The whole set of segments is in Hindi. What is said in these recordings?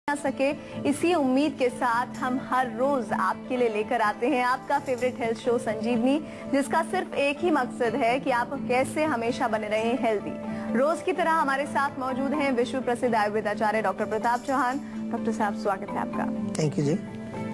सके, इसी उम्मीद के साथ हम हर रोज आपके लिए लेकर आते हैं आपका फेवरेट हेल्थ शो संजीवनी, जिसका सिर्फ एक ही मकसद है कि आप कैसे हमेशा बने रहें हेल्दी। रोज की तरह हमारे साथ मौजूद हैं विश्व प्रसिद्ध आयुर्वेदाचार्य डॉक्टर प्रताप चौहान। डॉक्टर साहब, स्वागत है आपका। थैंक यू जी।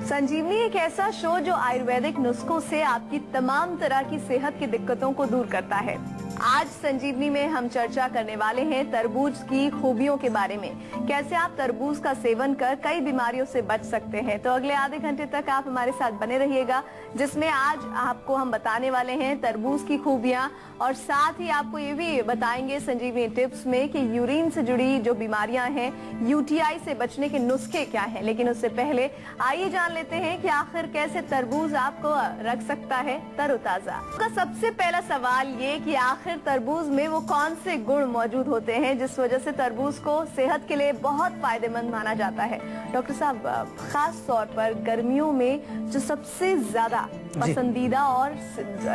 संजीवनी एक ऐसा शो जो आयुर्वेदिक नुस्खों से आपकी तमाम तरह की सेहत की दिक्कतों को दूर करता है। आज संजीवनी में हम चर्चा करने वाले हैं तरबूज की खूबियों के बारे में, कैसे आप तरबूज का सेवन कर कई बीमारियों से बच सकते हैं। तो अगले आधे घंटे तक आप हमारे साथ बने रहिएगा, जिसमें आज आपको हम बताने वाले हैं तरबूज की खूबियां, और साथ ही आपको ये भी बताएंगे संजीवनी टिप्स में कि यूरिन से जुड़ी जो बीमारियां हैं, यूटीआई से बचने के नुस्खे क्या हैं। लेकिन उससे पहले आइए जान लेते हैं कि आखिर कैसे तरबूज आपको रख सकता है तरोताजा। तो सबसे पहला सवाल ये कि आखिर तरबूज में वो कौन से गुण मौजूद होते हैं जिस वजह से तरबूज को सेहत के लिए बहुत फायदेमंद माना जाता है। डॉक्टर साहब, खास तौर पर गर्मियों में जो सबसे ज्यादा पसंदीदा और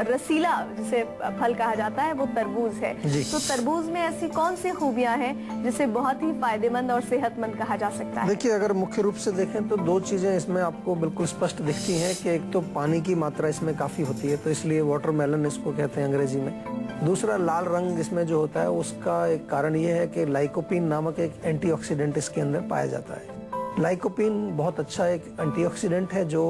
रसीला जिसे फल कहा जाता है वो तरबूज है। तो तरबूज में ऐसी कौन सी खूबियां हैं जिसे बहुत ही फायदेमंद और सेहतमंद कहा जा सकता है? देखिए, अगर मुख्य रूप से देखें तो दो चीजें इसमें आपको बिल्कुल स्पष्ट दिखती हैं कि एक तो पानी की मात्रा इसमें काफी होती है, तो इसलिए वाटरमेलन इसको कहते हैं अंग्रेजी में। दूसरा, लाल रंग इसमें जो होता है उसका एक कारण ये है कि लाइकोपीन नामक एक एंटीऑक्सीडेंट इसके अंदर पाया जाता है। लाइकोपीन बहुत अच्छा एक एंटीऑक्सीडेंट है जो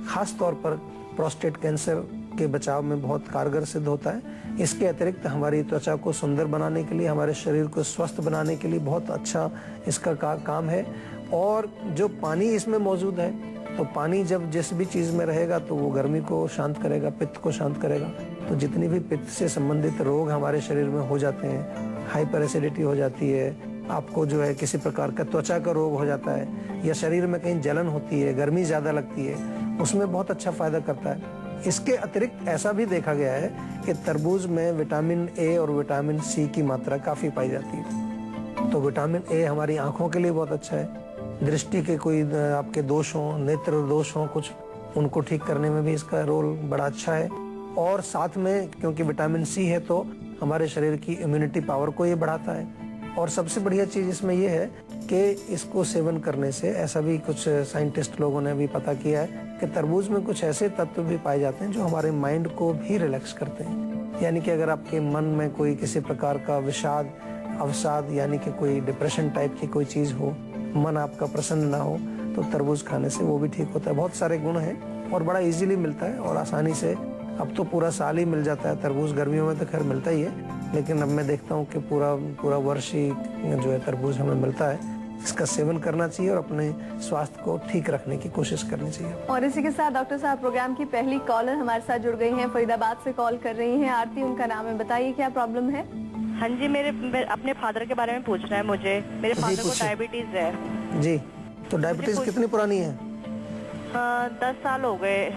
खास तौर पर प्रोस्टेट कैंसर के बचाव में बहुत कारगर सिद्ध होता है। इसके अतिरिक्त हमारी त्वचा को सुंदर बनाने के लिए, हमारे शरीर को स्वस्थ बनाने के लिए बहुत अच्छा इसका काम है। और जो पानी इसमें मौजूद है, तो पानी जब जिस भी चीज में रहेगा तो वो गर्मी को शांत करेगा, पित्त को शांत करेगा। तो जितनी भी पित्त से संबंधित रोग हमारे शरीर में हो जाते हैं, हाइपर एसिडिटी हो जाती है, आपको जो है किसी प्रकार का त्वचा का रोग हो जाता है, या शरीर में कहीं जलन होती है, गर्मी ज्यादा लगती है, उसमें बहुत अच्छा फायदा करता है। इसके अतिरिक्त ऐसा भी देखा गया है कि तरबूज में विटामिन ए और विटामिन सी की मात्रा काफी पाई जाती है। तो विटामिन ए हमारी आंखों के लिए बहुत अच्छा है। दृष्टि के कोई आपके दोष हों, नेत्र दोष हों कुछ, उनको ठीक करने में भी इसका रोल बड़ा अच्छा है। और साथ में क्योंकि विटामिन सी है तो हमारे शरीर की इम्यूनिटी पावर को ये बढ़ाता है। और सबसे बढ़िया चीज इसमें ये है कि इसको सेवन करने से, ऐसा भी कुछ साइंटिस्ट लोगों ने भी पता किया है कि तरबूज में कुछ ऐसे तत्व भी पाए जाते हैं जो हमारे माइंड को भी रिलैक्स करते हैं। यानी कि अगर आपके मन में कोई किसी प्रकार का विषाद, अवसाद, यानी कि कोई डिप्रेशन टाइप की कोई चीज हो, मन आपका प्रसन्न ना हो, तो तरबूज खाने से वो भी ठीक होता है। बहुत सारे गुण हैं और बड़ा इजीली मिलता है और आसानी से। अब तो पूरा साल ही मिल जाता है तरबूज, गर्मियों में तो खैर मिलता ही है, लेकिन अब मैं देखता हूँ कि पूरा वर्ष ही जो है तरबूज हमें मिलता है। इसका सेवन करना चाहिए और अपने स्वास्थ्य को ठीक रखने की कोशिश करनी चाहिए। और इसी के साथ डॉक्टर साहब, प्रोग्राम की पहली कॉलर हमारे साथ जुड़ गई हैं, फरीदाबाद से कॉल कर रही हैं। आरती उनका नाम है, बताइए क्या प्रॉब्लम है? हाँ जी, मेरे अपने फादर के बारे में पूछना है मुझे। मेरे फादर को डायबिटीज है। जी, तो डायबिटीज कितनी पुरानी है? 10 साल हो गए।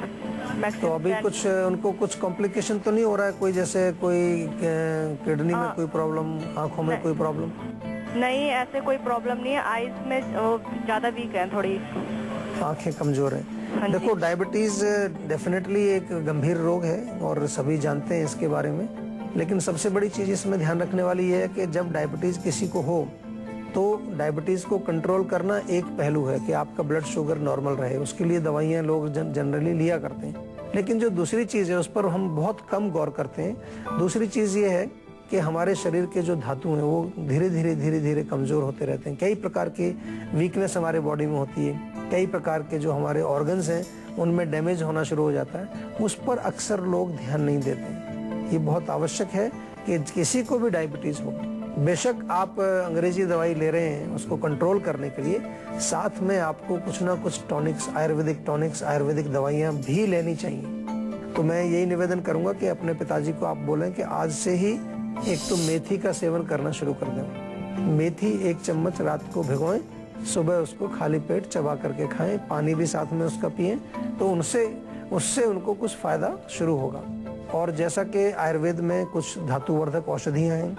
तो अभी कुछ उनको कुछ कॉम्प्लिकेशन तो नहीं हो रहा है कोई, जैसे कोई किडनी में कोई प्रॉब्लम, आंखों में कोई प्रॉब्लम? नहीं, ऐसे कोई प्रॉब्लम नहीं है। आईज में ज्यादा वीक है, थोड़ी आंखें कमजोर है। देखो, डायबिटीज डेफिनेटली एक गंभीर रोग है और सभी जानते हैं इसके बारे में। लेकिन सबसे बड़ी चीज इसमें ध्यान रखने वाली है कि जब डायबिटीज किसी को हो तो डायबिटीज को कंट्रोल करना एक पहलू है कि आपका ब्लड शुगर नॉर्मल रहे, उसके लिए दवाइयां लोग जनरली लिया करते हैं। लेकिन जो दूसरी चीज है उस पर हम बहुत कम गौर करते हैं। दूसरी चीज ये है कि हमारे शरीर के जो धातु हैं वो धीरे धीरे कमजोर होते रहते हैं। कई प्रकार की वीकनेस हमारे बॉडी में होती है, कई प्रकार के जो हमारे ऑर्गन्स हैं उनमें डैमेज होना शुरू हो जाता है। उस पर अक्सर लोग ध्यान नहीं देते। ये बहुत आवश्यक है कि किसी को भी डायबिटीज हो, बेशक आप अंग्रेजी दवाई ले रहे हैं उसको कंट्रोल करने के लिए, साथ में आपको कुछ ना कुछ टॉनिक्स, आयुर्वेदिक दवाइयां भी लेनी चाहिए। तो मैं यही निवेदन करूंगा कि अपने पिताजी को आप बोलें कि आज से ही एक तो मेथी का सेवन करना शुरू कर दें। मेथी 1 चम्मच रात को भिगोएं, सुबह उसको खाली पेट चबा करके खाएं, पानी भी साथ में उसका पिएं, तो उससे उनको कुछ फायदा शुरू होगा। और जैसा कि आयुर्वेद में कुछ धातुवर्धक औषधियां हैं,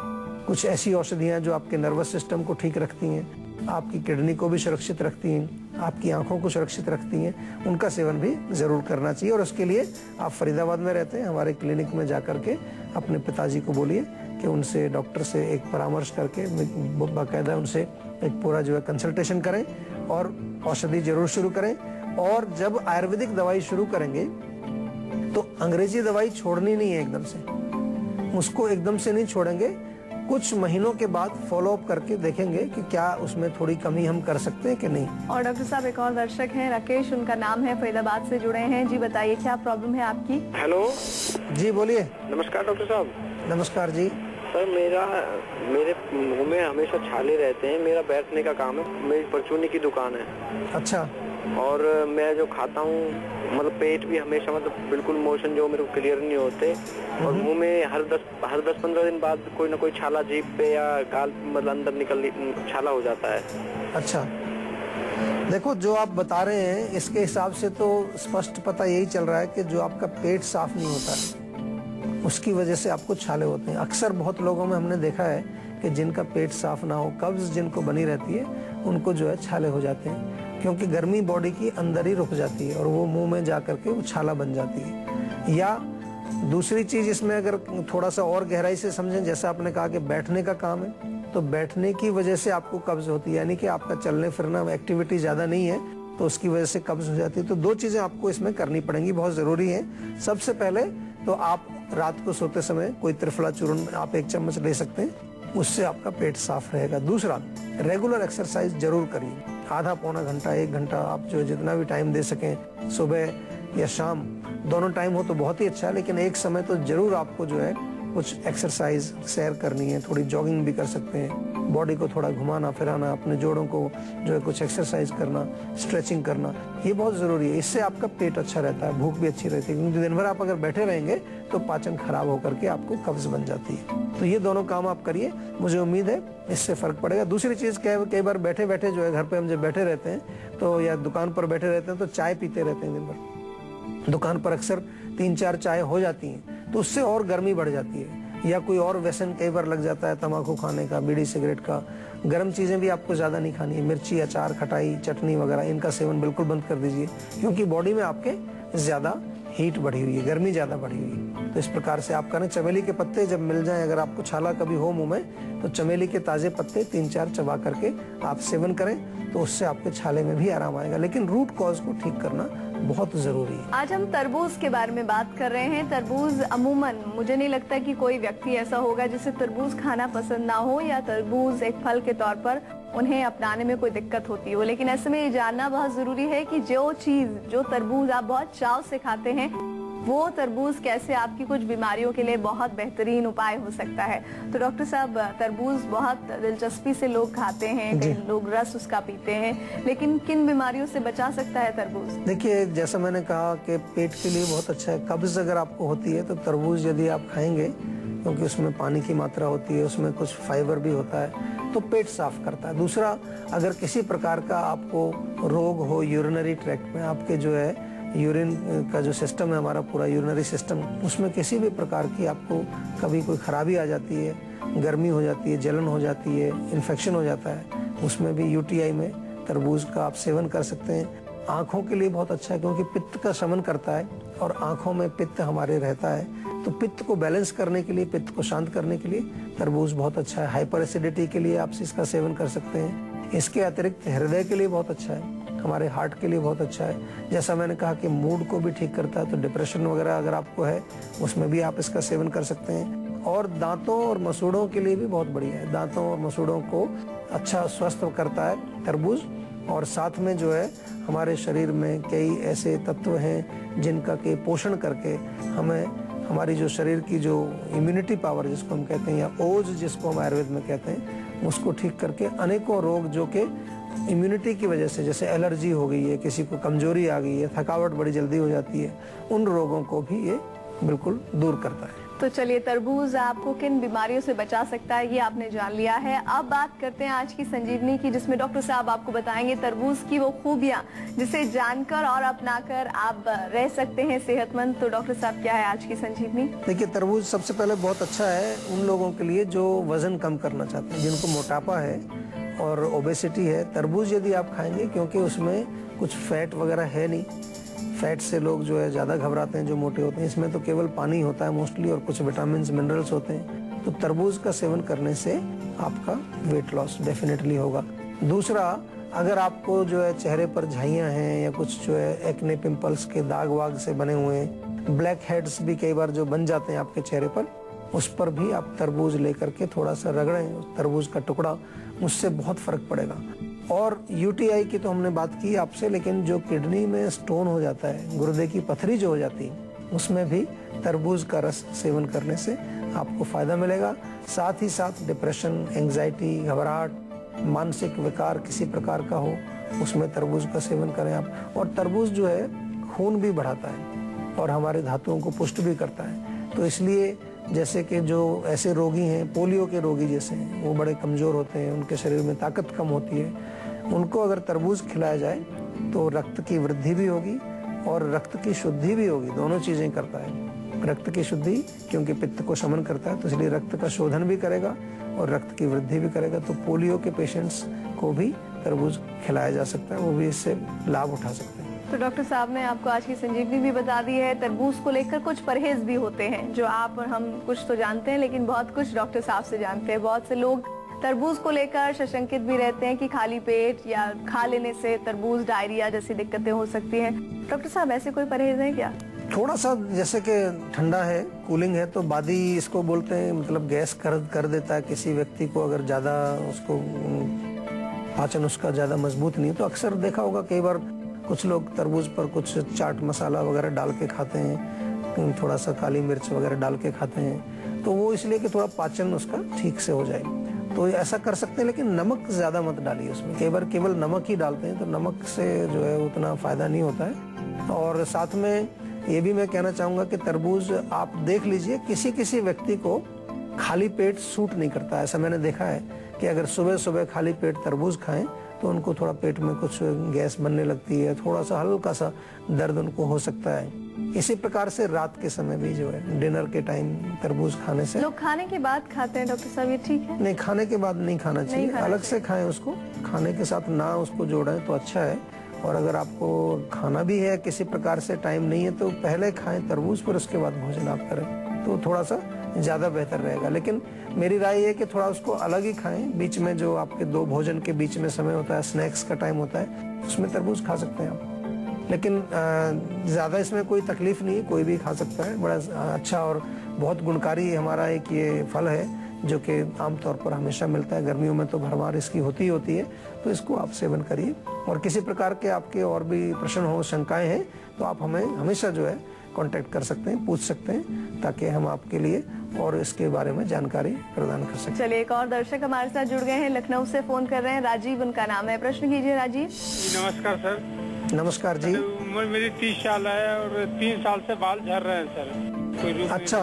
कुछ ऐसी औषधियां जो आपके नर्वस सिस्टम को ठीक रखती हैं, आपकी किडनी को भी सुरक्षित रखती हैं, आपकी आंखों को सुरक्षित रखती हैं, उनका सेवन भी जरूर करना चाहिए। और उसके लिए आप फरीदाबाद में रहते हैं, हमारे क्लिनिक में जाकर के अपने पिताजी को बोलिए कि उनसे डॉक्टर से एक परामर्श करके बाकायदा उनसे एक पूरा जो है कंसल्टेशन करें और औषधि जरूर शुरू करें। और जब आयुर्वेदिक दवाई शुरू करेंगे तो अंग्रेजी दवाई छोड़नी नहीं है एकदम से, उसको एकदम से नहीं छोड़ेंगे। कुछ महीनों के बाद फॉलो अप करके देखेंगे कि क्या उसमें थोड़ी कमी हम कर सकते हैं कि नहीं। और डॉक्टर साहब एक और दर्शक हैं, राकेश उनका नाम है, फरीदाबाद से जुड़े हैं। जी बताइए क्या प्रॉब्लम है आपकी? हेलो जी बोलिए। नमस्कार डॉक्टर साहब। नमस्कार जी। सर मेरे मुंह में हमेशा छाले रहते हैं। मेरा बैठने का काम है, मेरी परचूनी की दुकान है। अच्छा। और मैं जो खाता हूँ मतलब पेट भी हमेशा मतलब बिल्कुल मोशन जो मेरे को क्लियर नहीं होते। और मुंह में हर 10-15 दिन बाद कोई ना कोई छाला जीभ पे या गाल मतलब अंदर निकल छाला हो जाता है। अच्छा, देखो जो आप बता रहे हैं इसके हिसाब से तो स्पष्ट पता यही चल रहा है कि जो आपका पेट साफ नहीं होता है उसकी वजह से आपको छाले होते हैं। अक्सर बहुत लोगों में हमने देखा है कि जिनका पेट साफ ना हो, कब्ज जिनको बनी रहती है, उनको जो है छाले हो जाते हैं, क्योंकि गर्मी बॉडी की अंदर ही रुक जाती है और वो मुंह में जा करके वो छाला बन जाती है। या दूसरी चीज इसमें अगर थोड़ा सा और गहराई से समझें, जैसा आपने कहा कि बैठने का काम है, तो बैठने की वजह से आपको कब्ज होती है, यानी कि आपका चलने फिरना एक्टिविटी ज्यादा नहीं है तो उसकी वजह से कब्ज हो जाती है। तो दो चीजें आपको इसमें करनी पड़ेंगी, बहुत जरूरी है। सबसे पहले तो आप रात को सोते समय कोई त्रिफला चूर्ण आप 1 चम्मच ले सकते हैं, उससे आपका पेट साफ रहेगा। दूसरा, रेगुलर एक्सरसाइज जरूर करिए, आधा पौना घंटा 1 घंटा आप जो जितना भी टाइम दे सकें, सुबह या शाम दोनों टाइम हो तो बहुत ही अच्छा है, लेकिन एक समय तो जरूर आपको जो है कुछ एक्सरसाइज सैर करनी है, थोड़ी जॉगिंग भी कर सकते हैं, बॉडी को थोड़ा घुमाना फिराना, अपने जोड़ों को जो है कुछ एक्सरसाइज करना, स्ट्रेचिंग करना, ये बहुत जरूरी है। इससे आपका पेट अच्छा रहता है, भूख भी अच्छी रहती है, क्योंकि दिन भर आप अगर बैठे रहेंगे तो पाचन खराब होकर के आपको कब्ज बन जाती है। तो ये दोनों काम आप करिए, मुझे उम्मीद है इससे फर्क पड़ेगा। दूसरी चीज कई बार बैठे बैठे जो है घर पे हम जब बैठे रहते हैं तो या दुकान पर बैठे रहते हैं तो चाय पीते रहते हैं दिन भर, दुकान पर अक्सर 3-4 चाय हो जाती हैं तो उससे और गर्मी बढ़ जाती है। या कोई और व्यसन कई बार लग जाता है तंबाकू खाने का, बीड़ी सिगरेट का। गर्म चीजें भी आपको ज्यादा नहीं खानी है, मिर्ची, अचार, खटाई, चटनी वगैरह इनका सेवन बिल्कुल बंद कर दीजिए, क्योंकि बॉडी में आपके ज्यादा हीट बढ़ी हुई है, गर्मी ज्यादा बढ़ी हुई है। तो इस प्रकार से आप करें। चमेली के पत्ते जब मिल जाएं, अगर आपको छाला कभी हो मुंह में, तो चमेली के ताजे पत्ते 3-4 चबा करके आप सेवन करें, तो उससे आपके छाले में भी आराम आएगा। लेकिन रूट कॉज को ठीक करना बहुत जरूरी है। आज हम तरबूज के बारे में बात कर रहे हैं। तरबूज अमूमन मुझे नहीं लगता कि कोई व्यक्ति ऐसा होगा जिसे तरबूज खाना पसंद ना हो या तरबूज एक फल के तौर पर उन्हें अपनाने में कोई दिक्कत होती हो। लेकिन ऐसे में ये जानना बहुत जरूरी है कि जो तरबूज आप बहुत चाव से खाते हैं, वो तरबूज कैसे आपकी कुछ बीमारियों के लिए बहुत बेहतरीन उपाय हो सकता है। तो डॉक्टर साहब, तरबूज बहुत दिलचस्पी से लोग खाते हैं, कई लोग रस उसका पीते हैं, लेकिन किन बीमारियों से बचा सकता है तरबूज? देखिए, जैसा मैंने कहा कि पेट के लिए बहुत अच्छा है। कब्ज अगर आपको होती है तो तरबूज यदि आप खाएंगे, क्योंकि उसमें पानी की मात्रा होती है, उसमें कुछ फाइबर भी होता है, तो पेट साफ करता है। दूसरा, अगर किसी प्रकार का आपको रोग हो यूरिनरी ट्रैक्ट में, आपके जो है यूरिन का जो सिस्टम है हमारा पूरा यूरिनरी सिस्टम, उसमें किसी भी प्रकार की आपको कभी कोई खराबी आ जाती है, गर्मी हो जाती है, जलन हो जाती है, इन्फेक्शन हो जाता है, उसमें भी यूटीआई में तरबूज का आप सेवन कर सकते हैं। आँखों के लिए बहुत अच्छा है, क्योंकि पित्त का शमन करता है और आँखों में पित्त हमारे रहता है, तो पित्त को बैलेंस करने के लिए, पित्त को शांत करने के लिए तरबूज बहुत अच्छा है। हाइपर एसिडिटी के लिए आप इसका सेवन कर सकते हैं। इसके अतिरिक्त हृदय के लिए बहुत अच्छा है, हमारे हार्ट के लिए बहुत अच्छा है। जैसा मैंने कहा कि मूड को भी ठीक करता है, तो डिप्रेशन वगैरह अगर आपको है उसमें भी आप इसका सेवन कर सकते हैं। और दांतों और मसूड़ों के लिए भी बहुत बढ़िया है, दांतों और मसूड़ों को अच्छा स्वस्थ करता है तरबूज। और साथ में जो है हमारे शरीर में कई ऐसे तत्व हैं जिनका के पोषण करके हमें हमारी जो शरीर की जो इम्यूनिटी पावर जिसको हम कहते हैं, या ओज जिसको हम आयुर्वेद में कहते हैं, उसको ठीक करके अनेकों रोग जो कि इम्यूनिटी की वजह से, जैसे एलर्जी हो गई है, किसी को कमजोरी आ गई है, थकावट बड़ी जल्दी हो जाती है, उन रोगों को भी ये बिल्कुल दूर करता है। तो चलिए, तरबूज आपको किन बीमारियों से बचा सकता है ये आपने जान लिया है। अब बात करते हैं आज की संजीवनी की, जिसमें डॉक्टर साहब आपको बताएंगे तरबूज की वो खूबियां जिसे जानकर और अपनाकर आप रह सकते हैं सेहतमंद। तो डॉक्टर साहब, क्या है आज की संजीवनी? देखिए, तरबूज सबसे पहले बहुत अच्छा है उन लोगों के लिए जो वजन कम करना चाहते हैं, जिनको मोटापा है और ओबेसिटी है। तरबूज यदि आप खाएंगे, क्योंकि उसमें कुछ फैट वगैरह है नहीं, फैट से लोग जो है ज़्यादा घबराते हैं जो मोटे होते हैं, इसमें तो केवल पानी होता है मोस्टली और कुछ विटामिन मिनरल्स होते हैं। तो तरबूज का सेवन करने से आपका वेट लॉस डेफिनेटली होगा। दूसरा, अगर आपको जो है चेहरे पर झाइयाँ हैं या कुछ जो है एक्ने पिंपल्स के दाग वाग से बने हुए हैं, ब्लैक हेड्स भी कई बार जो बन जाते हैं आपके चेहरे पर, उस पर भी आप तरबूज लेकर के थोड़ा सा रगड़ें, तरबूज का टुकड़ा, उससे बहुत फर्क पड़ेगा। और यूटीआई की तो हमने बात की आपसे, लेकिन जो किडनी में स्टोन हो जाता है, गुर्दे की पथरी जो हो जाती है, उसमें भी तरबूज का रस सेवन करने से आपको फायदा मिलेगा। साथ ही साथ डिप्रेशन, एंजाइटी, घबराहट, मानसिक विकार किसी प्रकार का हो, उसमें तरबूज का सेवन करें आप। और तरबूज जो है खून भी बढ़ाता है और हमारे धातुओं को पुष्ट भी करता है। तो इसलिए जैसे कि जो ऐसे रोगी हैं, पोलियो के रोगी जैसे हैं, वो बड़े कमज़ोर होते हैं, उनके शरीर में ताकत कम होती है, उनको अगर तरबूज खिलाया जाए तो रक्त की वृद्धि भी होगी और रक्त की शुद्धि भी होगी। दोनों चीज़ें करता है। रक्त की शुद्धि क्योंकि पित्त को शमन करता है, तो इसलिए रक्त का शोधन भी करेगा और रक्त की वृद्धि भी करेगा। तो पोलियो के पेशेंट्स को भी तरबूज खिलाया जा सकता है, वो भी इससे लाभ उठा सकते हैं। तो डॉक्टर साहब ने आपको आज की संजीवनी भी बता दी है। तरबूज को लेकर कुछ परहेज भी होते हैं जो आप और हम कुछ तो जानते हैं, लेकिन बहुत कुछ डॉक्टर साहब से जानते हैं। बहुत से लोग तरबूज को लेकर सशंकित भी रहते हैं कि खाली पेट या खा लेने से तरबूज डायरिया जैसी दिक्कतें हो सकती हैं। डॉक्टर साहब, ऐसे कोई परहेज है क्या? थोड़ा सा जैसे कि ठंडा है, कूलिंग है, तो बादी इसको बोलते हैं, मतलब गैस कर देता है किसी व्यक्ति को। अगर ज़्यादा उसको पाचन उसका ज़्यादा मजबूत नहीं, तो अक्सर देखा होगा कई बार कुछ लोग तरबूज पर कुछ चाट मसाला वगैरह डाल के खाते हैं, थोड़ा सा काली मिर्च वगैरह डाल के खाते हैं, तो वो इसलिए कि थोड़ा पाचन उसका ठीक से हो जाए। तो ऐसा कर सकते हैं, लेकिन नमक ज़्यादा मत डालिए उसमें। कई बार केवल नमक ही डालते हैं, तो नमक से जो है उतना फ़ायदा नहीं होता है। और साथ में ये भी मैं कहना चाहूँगा कि तरबूज आप देख लीजिए, किसी किसी व्यक्ति को खाली पेट सूट नहीं करता। ऐसा मैंने देखा है कि अगर सुबह सुबह खाली पेट तरबूज खाएं तो उनको थोड़ा पेट में कुछ गैस बनने लगती है, थोड़ा सा हल्का सा दर्द उनको हो सकता है। इसी प्रकार से रात के समय भी जो है डिनर के टाइम तरबूज खाने से, लोग खाने के बाद खाते हैं डॉक्टर साहब, ये ठीक है? नहीं, खाने के बाद नहीं खाना चाहिए, अलग से खाएं उसको, खाने के साथ ना उसको जोड़ें तो अच्छा है। और अगर आपको खाना भी है, किसी प्रकार से टाइम नहीं है, तो पहले खाएं तरबूज, पर उसके बाद भोजन आप करें, तो थोड़ा सा ज़्यादा बेहतर रहेगा। लेकिन मेरी राय है कि थोड़ा उसको अलग ही खाएं। बीच में जो आपके दो भोजन के बीच में समय होता है, स्नैक्स का टाइम होता है, उसमें तरबूज खा सकते हैं आप। लेकिन ज़्यादा इसमें कोई तकलीफ नहीं है, कोई भी खा सकता है। बड़ा अच्छा और बहुत गुणकारी हमारा एक ये फल है, जो कि आमतौर पर हमेशा मिलता है। गर्मियों में तो भरमार इसकी होती ही होती है, तो इसको आप सेवन करिए। और किसी प्रकार के आपके और भी प्रश्न हो, शंकाएं हैं, तो आप हमें हमेशा जो है कांटेक्ट कर सकते हैं, पूछ सकते हैं, ताकि हम आपके लिए और इसके बारे में जानकारी प्रदान कर सकें। चलिए, एक और दर्शक हमारे साथ जुड़ गए हैं, लखनऊ से फोन कर रहे हैं। राजीव उनका नाम है, प्रश्न कीजिए राजीव। नमस्कार सर। नमस्कार जी। उम्र मेरी 30 साल है और 3 साल से बाल झड़ रहे हैं सर। कोई अच्छा,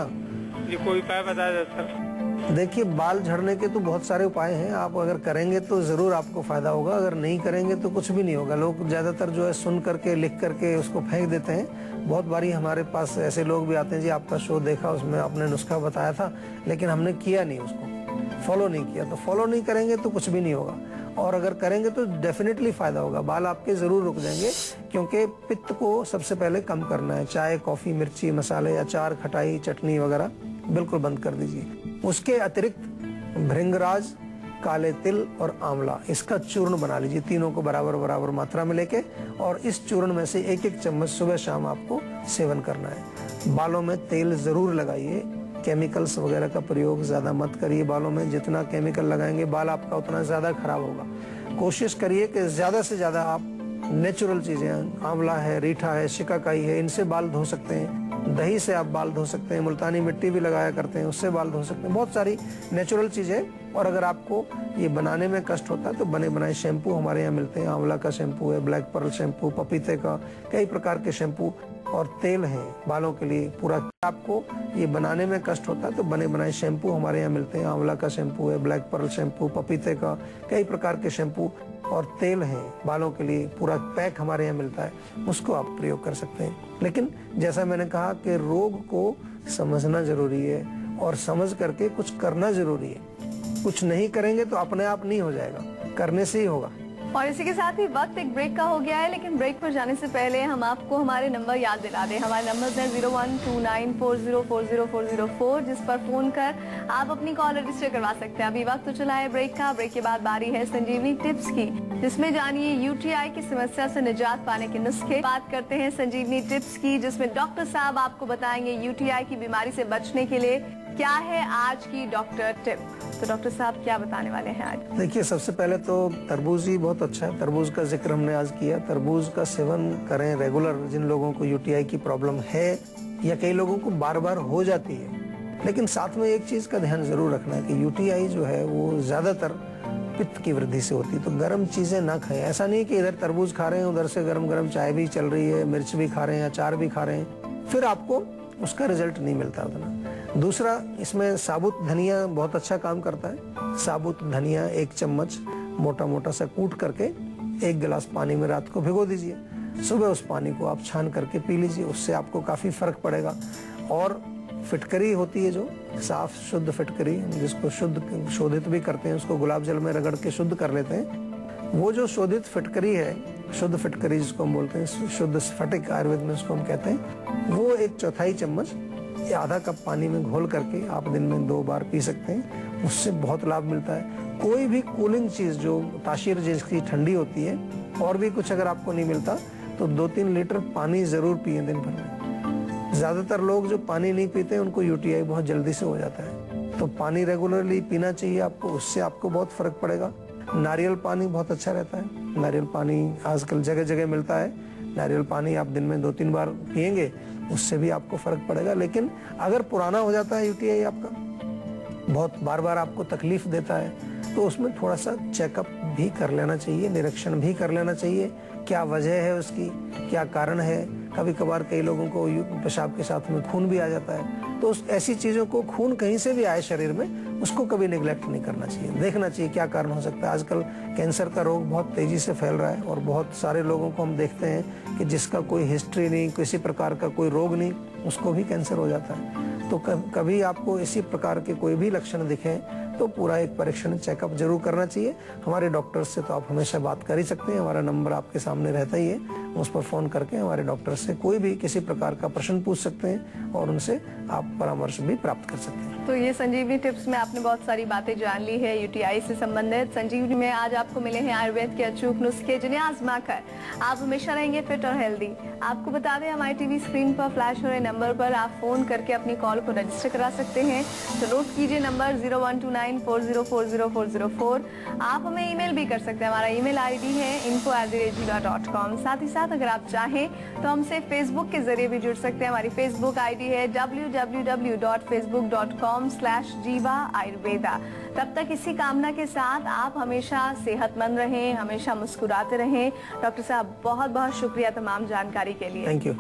ये कोई उपाय बताया जाए सर? देखिए, बाल झड़ने के तो बहुत सारे उपाय हैं। आप अगर करेंगे तो जरूर आपको फायदा होगा, अगर नहीं करेंगे तो कुछ भी नहीं होगा। लोग ज्यादातर जो है सुन करके, लिख करके उसको फेंक देते हैं। बहुत बारी हमारे पास ऐसे लोग भी आते हैं, जी आपका शो देखा, उसमें आपने नुस्खा बताया था, लेकिन हमने किया नहीं, उसको फॉलो नहीं किया। तो फॉलो नहीं करेंगे तो कुछ भी नहीं होगा, और अगर करेंगे तो डेफिनेटली फायदा होगा। बाल आपके जरूर रुक जाएंगे, क्योंकि पित्त को सबसे पहले कम करना है। चाय, कॉफी, मिर्ची, मसाले, अचार, खटाई, चटनी वगैरह बिल्कुल बंद कर दीजिए। उसके अतिरिक्त भृंगराज, काले तिल और आंवला, इसका चूर्ण बना लीजिए। तीनों को बराबर बराबर मात्रा में लेके, और इस चूर्ण में से एक एक चम्मच सुबह शाम आपको सेवन करना है। बालों में तेल जरूर लगाइए, केमिकल्स वगैरह का प्रयोग ज्यादा मत करिए बालों में। जितना केमिकल लगाएंगे बाल आपका उतना ज्यादा खराब होगा। कोशिश करिए कि ज्यादा से ज्यादा आप नेचुरल चीजें, आंवला है, रीठा है, शिकाकाई है, इनसे बाल धो सकते हैं। दही से आप बाल धो सकते हैं, मुल्तानी मिट्टी भी लगाया करते हैं, उससे बाल धो सकते हैं। बहुत सारी नेचुरल चीजें। और अगर आपको ये बनाने में कष्ट होता है तो बने बनाए शैम्पू हमारे यहाँ मिलते हैं। आंवला का शैम्पू है, ब्लैक पर्ल शैम्पू, पपीते का, कई प्रकार के शैम्पू और तेल हैं बालों के लिए पूरा। आपको ये बनाने में कष्ट होता है तो बने बनाए शैम्पू हमारे यहाँ मिलते हैं। आंवला का शैम्पू है, ब्लैक पर्ल शैम्पू, पपीते का, कई प्रकार के शैम्पू और तेल हैं बालों के लिए, पूरा पैक हमारे यहाँ मिलता है, उसको आप प्रयोग कर सकते हैं। लेकिन जैसा मैंने कहा कि रोग को समझना जरूरी है और समझ करके कुछ करना जरूरी है। कुछ नहीं करेंगे तो अपने आप नहीं हो जाएगा, करने से ही होगा। और इसी के साथ ही वक्त एक ब्रेक का हो गया है, लेकिन ब्रेक पर जाने से पहले हम आपको हमारे नंबर याद दिला दें। हमारे नंबर हैं 0129404004, जिस पर फोन कर आप अपनी कॉल रजिस्टर करवा सकते हैं। अभी वक्त तो चला है ब्रेक का। ब्रेक के बाद बारी है संजीवनी टिप्स की, जिसमें जानिए यूटीआई की समस्या से निजात पाने के नुस्खे। बात करते हैं संजीवनी टिप्स की, जिसमें डॉक्टर साहब आपको बताएंगे यूटीआई की बीमारी से बचने के लिए क्या है आज की डॉक्टर टिप। तो डॉक्टर साहब क्या बताने वाले हैं आज? देखिए, सबसे पहले तो तरबूज ही बहुत अच्छा है। तरबूज का जिक्र हमने आज किया। तरबूज का सेवन करें रेगुलर, जिन लोगों को यूटीआई की प्रॉब्लम है या कई लोगों को बार बार हो जाती है। लेकिन साथ में एक चीज का ध्यान जरूर रखना है कि यूटीआई जो है वो ज्यादातर पित्त की वृद्धि से होती है, तो गर्म चीजें ना खाएं। ऐसा नहीं कि इधर तरबूज खा रहे हैं, उधर से गर्म गर्म चाय भी चल रही है, मिर्च भी खा रहे हैं, अचार भी खा रहे हैं, फिर आपको उसका रिजल्ट नहीं मिलता उतना। दूसरा, इसमें साबुत धनिया बहुत अच्छा काम करता है। साबुत धनिया 1 चम्मच मोटा मोटा सा कूट करके 1 गिलास पानी में रात को भिगो दीजिए। सुबह उस पानी को आप छान करके पी लीजिए, उससे आपको काफी फर्क पड़ेगा। और फिटकरी होती है जो साफ शुद्ध फिटकरी, जिसको शुद्ध शोधित भी करते हैं, उसको गुलाब जल में रगड़ के शुद्ध कर लेते हैं। वो जो शोधित फिटकरी है, शुद्ध फिटकरी जिसको हम बोलते हैं, शुद्ध स्फटिक आयुर्वेद में उसको हम कहते हैं, वो 1/4 चम्मच या आधा कप पानी में घोल करके आप दिन में 2 बार पी सकते हैं। उससे बहुत लाभ मिलता है। कोई भी कूलिंग चीज जो तासीर जिसकी ठंडी होती है, और भी कुछ अगर आपको नहीं मिलता तो 2-3 लीटर पानी जरूर पिए दिन भर में। ज्यादातर लोग जो पानी नहीं पीते उनको यूटीआई बहुत जल्दी से हो जाता है, तो पानी रेगुलरली पीना चाहिए आपको, उससे आपको बहुत फर्क पड़ेगा। नारियल पानी बहुत अच्छा रहता है। नारियल पानी आजकल जगह जगह मिलता है। नारियल पानी आप दिन में 2-3 बार पिएंगे, उससे भी आपको फर्क पड़ेगा। लेकिन अगर पुराना हो जाता है यूटीआई आपका, बहुत बार बार आपको तकलीफ देता है, तो उसमें थोड़ा सा चेकअप भी कर लेना चाहिए, निरीक्षण भी कर लेना चाहिए। क्या वजह है उसकी, क्या कारण है। कभी कभार कई लोगों को पेशाब के साथ में खून भी आ जाता है, तो उस ऐसी चीजों को, खून कहीं से भी आए शरीर में, उसको कभी निगलेक्ट नहीं करना चाहिए। देखना चाहिए क्या कारण हो सकता है। आजकल कैंसर का रोग बहुत तेजी से फैल रहा है, और बहुत सारे लोगों को हम देखते हैं कि जिसका कोई हिस्ट्री नहीं, किसी प्रकार का कोई रोग नहीं, उसको भी कैंसर हो जाता है। तो कभी आपको इसी प्रकार के कोई भी लक्षण दिखें तो पूरा एक परीक्षण चेकअप जरूर करना चाहिए। हमारे डॉक्टर से तो आप हमेशा बात कर ही सकते हैं, हमारा नंबर आपके सामने रहता ही है। उस पर फोन करके हमारे डॉक्टर से कोई भी किसी प्रकार का प्रश्न पूछ सकते हैं, और उनसे आप परामर्श भी प्राप्त कर सकते हैं। तो ये संजीवनी टिप्स में आपने बहुत सारी बातें जान ली है यूटीआई से संबंधित। संजीवनी में आज आपको मिले हैं आयुर्वेद के अचूक नुस्खे, जिन्हें आजमा कर आप हमेशा रहेंगे फिट और हेल्दी। आपको बता दें, हमारी टीवी स्क्रीन पर फ्लैश हो रहे नंबर पर आप फोन करके अपनी कॉल को रजिस्टर करा सकते हैं। तो नोट कीजिए नंबर 0129404004। आप हमें ईमेल भी कर सकते हैं। हमारा ईमेल आईडी है info@jiva.com। साथ ही साथ अगर आप चाहें तो हमसे फेसबुक के जरिए भी जुड़ सकते हैं। हमारी फेसबुक आईडी है www.facebook.com/jiva ayurveda। तब तक इसी कामना के साथ आप हमेशा सेहतमंद रहें, हमेशा मुस्कुराते रहें। डॉक्टर साहब, बहुत बहुत शुक्रिया तमाम जानकारी के लिए। Thank you.